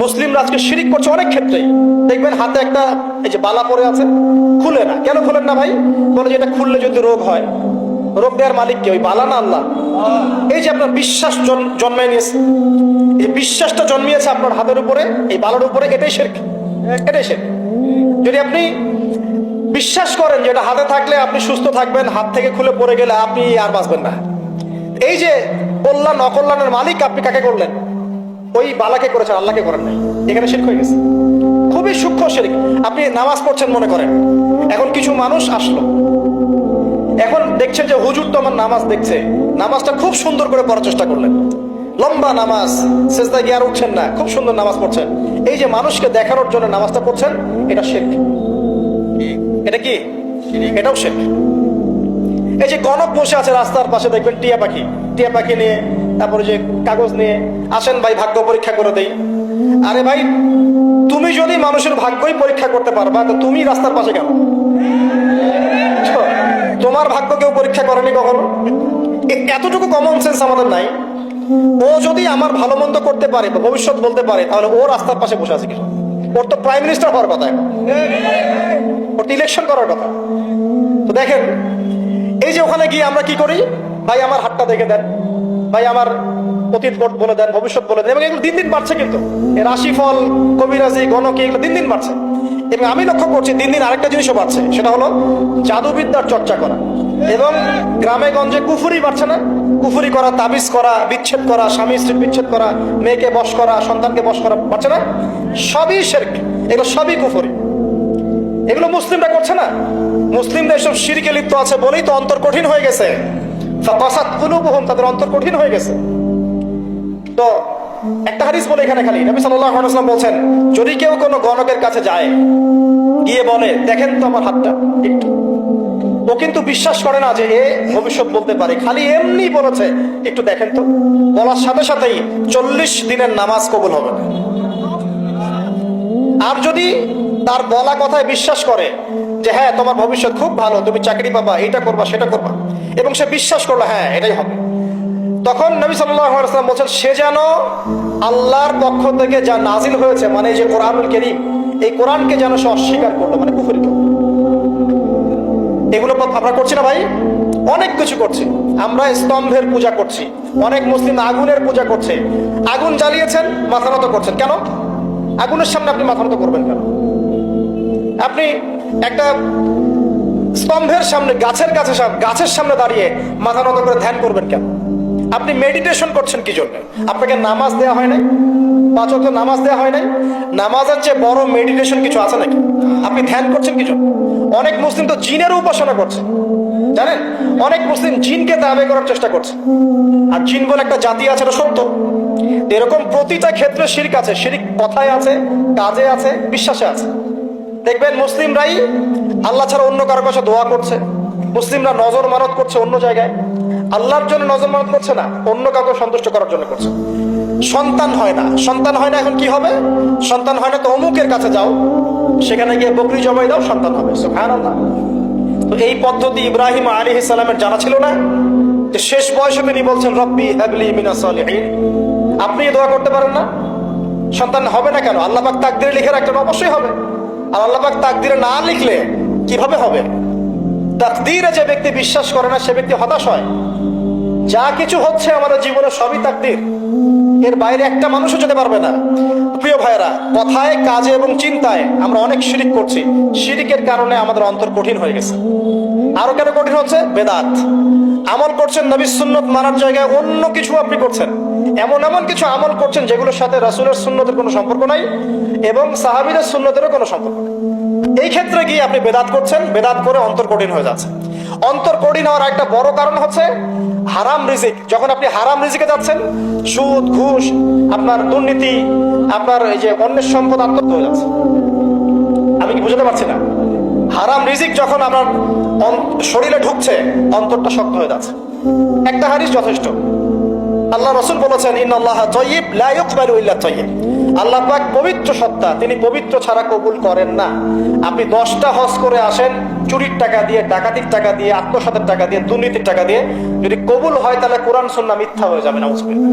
মুসলিমরা আজকে শিরিক করছে অনেক ক্ষেত্রেই। দেখবেন হাতে একটা এই যে বালা পরে আছে, খুলে না। কেন খুলেন না ভাই? বলে যে এটা খুললে যদি রোগ হয়। রোগ দেওয়ার মালিক কে? ওই বালা না আল্লাহ? এই যে আপনার বিশ্বাস জন্মায় নিয়েছে, এই বিশ্বাসটা জন্মিয়েছে আপনার হাতের উপরে, এই বালার উপরে, এটাই শিরক। এটাই শিরক। যদি আপনি বিশ্বাস করেন যে এটা হাতে থাকলে আপনি সুস্থ থাকবেন, হাত থেকে খুলে পড়ে গেলে আপনি আর বাঁচবেন না, এই যে কল্যাণ অকল্যাণের মালিক আপনি কাকে করলেন? ওই বালাকে করেছেন, আল্লাহকে করেন নাই। এখানে শিরক হয়ে গেছে, খুবই সূক্ষ্ম শিরক। আপনি নামাজ পড়ছেন মনে করেন, এখন কিছু মানুষ আসলো, এখন দেখছেন যে হুজুর তো আমার নামাজ দেখছে, নামাজটা খুব সুন্দর করে পড়ার চেষ্টা করলেন, লম্বা নামাজ, সেজদায় গিয়ে আর উঠছেন না, খুব সুন্দর নামাজ পড়ছেন। এই যে মানুষকে দেখানোর জন্য নামাজটা পড়ছেন, এটা শিরক। এটা কি? এটাও শিরক। এই যে গণক বসে আছে রাস্তার পাশে, দেখবেন টিয়া পাখি, টিয়া পাখি নিয়ে, তারপরে যে কাগজ নিয়ে আসেন ভাই ভাগ্য পরীক্ষা করে দেই। আরে ভাই, তুমি যদি মানুষের ভাগ্যই পরীক্ষা করতে পারবা, তো তুমি রাস্তার পাশে কেন? তোমার ভাগ্য কেউ পরীক্ষা করেনি কখনো? এতটুকু কমন সেন্স আমাদের নাই? ও যদি আমার ভালো মন্দ করতে পারে বা ভবিষ্যৎ বলতে পারে, তাহলে ও রাস্তার পাশে বসে আছে কেন? ওর তো প্রাইম মিনিস্টার হওয়ার কথা, ওর তো ইলেকশন করার কথা। তো দেখেন, এই যে ওখানে গিয়ে আমরা কি করি, ভাই আমার হাতটা দেখে দেন, ভাই আমার অতীত বলে দেন, ভবিষ্যৎ বলে দেন। এবং এগুলো দিন দিন বাড়ছে, কিন্তু রাশিফল, কবিরাজি, গণকে, এগুলো দিন দিন বাড়ছে। এবং আমি লক্ষ্য করছি দিন দিন আরেকটা জিনিসও বাড়ছে, সেটা হলো জাদুবিদ্যার চর্চা করা। এবং গ্রামে গঞ্জে কুফুরি বাড়ছে না? কুফুরি করা, তাবিজ করা, বিচ্ছেদ করা, স্বামী স্ত্রী বিচ্ছেদ করা, মেয়েকে বশ করা, সন্তানকে বশ করা, বাড়ছে না? সবই শিরক, এগুলো সবই কুফুরি। এগুলো মুসলিমরা করছে না। মুসলিমরা এসব শিরকে লিপ্ত আছে বলেই তো অন্তর কঠিন হয়ে গেছে, তাদের অন্তর কঠিন হয়ে গেছে। তো একটা হাদিস বলে এখানে, খালি নবী সাল্লাল্লাহু আলাইহি ওয়াসাল্লাম বলছেন, যদি কেউ কোনো গণকের কাছে যায়, গিয়ে বলে দেখেন তো আমার হাতটা একটু, ও কিন্তু বিশ্বাস করে না যে এ ভবিষ্যৎ বলতে পারে, খালি এমনি বলেছে একটু দেখেন তো, বলার সাথে সাথেই 40 দিনের নামাজ কবুল হবে না। আর যদি তার বলা কথায় বিশ্বাস করে যে হ্যাঁ তোমার ভবিষ্যৎ খুব ভালো, তুমি চাকরি পাবা, এটা করবা সেটা করবা, এবং সে বিশ্বাস করলো হ্যাঁ এটাই হবে, তখন নবী সাল্লাল্লাহু আলাইহি ওয়াসাল্লাম বলেন সে যেন আল্লাহর পক্ষ থেকে যা নাজিল হয়েছে, মানে এই যে কোরআনুল কারীম, এই কোরআনকে যেন সে অস্বীকার করলো, মানে কুফরি করলো। এগুলো আমরা করছি না ভাই? অনেক কিছু করছি আমরা। স্তম্ভের পূজা করছি, অনেক মুসলিম আগুনের পূজা করছে। আগুন জ্বালিয়েছেন, মাথা নত করছেন কেন? আগুনের সামনে আপনি মাথা নত করবেন কেন? আপনি একটা স্তম্ভের সামনে, গাছের কাছে, গাছের সামনে দাঁড়িয়ে মাথা নত করে ধ্যান করবেন কেন? আপনি মেডিটেশন করছেন কি জন্য? আপনাকে নামাজ দেওয়া হয় নাই? 5 ওয়াক্ত নামাজ দেওয়া হয় নাই? নামাজের চেয়ে বড় মেডিটেশন কিছু আছে নাকি? আপনি ধ্যান করছেন কি জন্য? অনেক মুসলিম তো জিনের উপাসনা করছে, জানেন? অনেক মুসলিম জিনকে তাবেঈ করার চেষ্টা করছে। আর জিন বলে একটা জাতি আছে, এটা সত্য। এরকম প্রতিটা ক্ষেত্রে শিরক আছে। শিরক কথায় আছে, কাজে আছে, বিশ্বাসে আছে। দেখবেন মুসলিমরাই আল্লাহ ছাড়া অন্য কারো কাছে দোয়া করছে, মুসলিমরা নজর মানত করছে অন্য জায়গায়, আল্লাহর জন্য নজর মানত করছে না, অন্য কাউকে সন্তুষ্ট করার জন্য করছে। সন্তান হয় না, সন্তান হয় না, এখন কি হবে? সন্তান হয় না তো অমুকের কাছে যাও, সেখানে গিয়ে বকরি জবাই দাও, সন্তান হবে। সুবহানাল্লাহ। তো এই পদ্ধতি ইব্রাহিম আলাইহিস সালামের জানা ছিল না, যে শেষ বয়সে তিনি বলছেন রব্বি হাবলি মিনাস সালিহিন। আপনি দোয়া করতে পারেন না? সন্তান হবে না কেন? আল্লাহ পাক তাকদীরে লিখে রাখলেন, অবশ্যই হবে। আর আল্লাহ পাক তাকদীরে না লিখলে কিভাবে হবে? তাকদীরে যে ব্যক্তি বিশ্বাস করে না, সে ব্যক্তি হতাশ হয়। যা কিছু হচ্ছে আমাদের জীবনে সবই তাকদীর, এর বাইরে একটা মানুষও যেতে পারবে না। প্রিয় ভাইরা, কথায়, কাজে এবং চিন্তায় আমরা অনেক শিরিক করছি। শিরিকের কারণে আমাদের অন্তর কঠিন হয়ে গেছে। আরো কেন কঠিন হচ্ছে? বেদাত। আমল করছেন নবীর সুন্নত মানার জায়গায় অন্য কিছু আপনি করছেন, এমন এমন কিছু আমল করছেন যেগুলোর সাথে রাসূলের সুন্নতের কোনো সম্পর্ক নাই এবং সাহাবীদের সুন্নতেরও কোনো সম্পর্ক নেই। এই ক্ষেত্রে গিয়ে আপনি বেদাত করছেন, বেদাত করে অন্তর কঠিন হয়ে যাচ্ছে। অন্তর কঠিন হওয়ার একটা বড় কারণ হচ্ছে হারাম রিজিক। যখন আপনি হারাম রিজিকে যাচ্ছেন, সুদ, ঘুষ, আপনার দুর্নীতি, আপনার এই যে অন্যের সম্পদ আত্মসাৎ হয়ে যাচ্ছে। আমি কি বুঝতে পারছি না? হারাম রিজিক যখন আপনার শরীরে ঢুকছে, অন্তরটা শক্ত হয়ে যাচ্ছে। একটা হাদিস যথেষ্ট। আল্লাহ রাসূল বলেছেন ইন্নাল্লাহা তাইয়্যিব লা ইকবালু ইল্লা তাইয়্যিব। আল্লাহ পাক পবিত্র সত্তা, তিনি পবিত্র ছাড়া কবুল করেন না। আপনি 10টা হজ করে আসেন, চুরির টাকা দিয়ে, ডাকাতির টাকা দিয়ে, আত্মসাতের টাকা দিয়ে, দুর্নীতির টাকা দিয়ে, যদি কবুল হয় তাহলে কোরআন সুন্নাহ মিথ্যা হয়ে যাবে। নাউজুবিল্লাহ।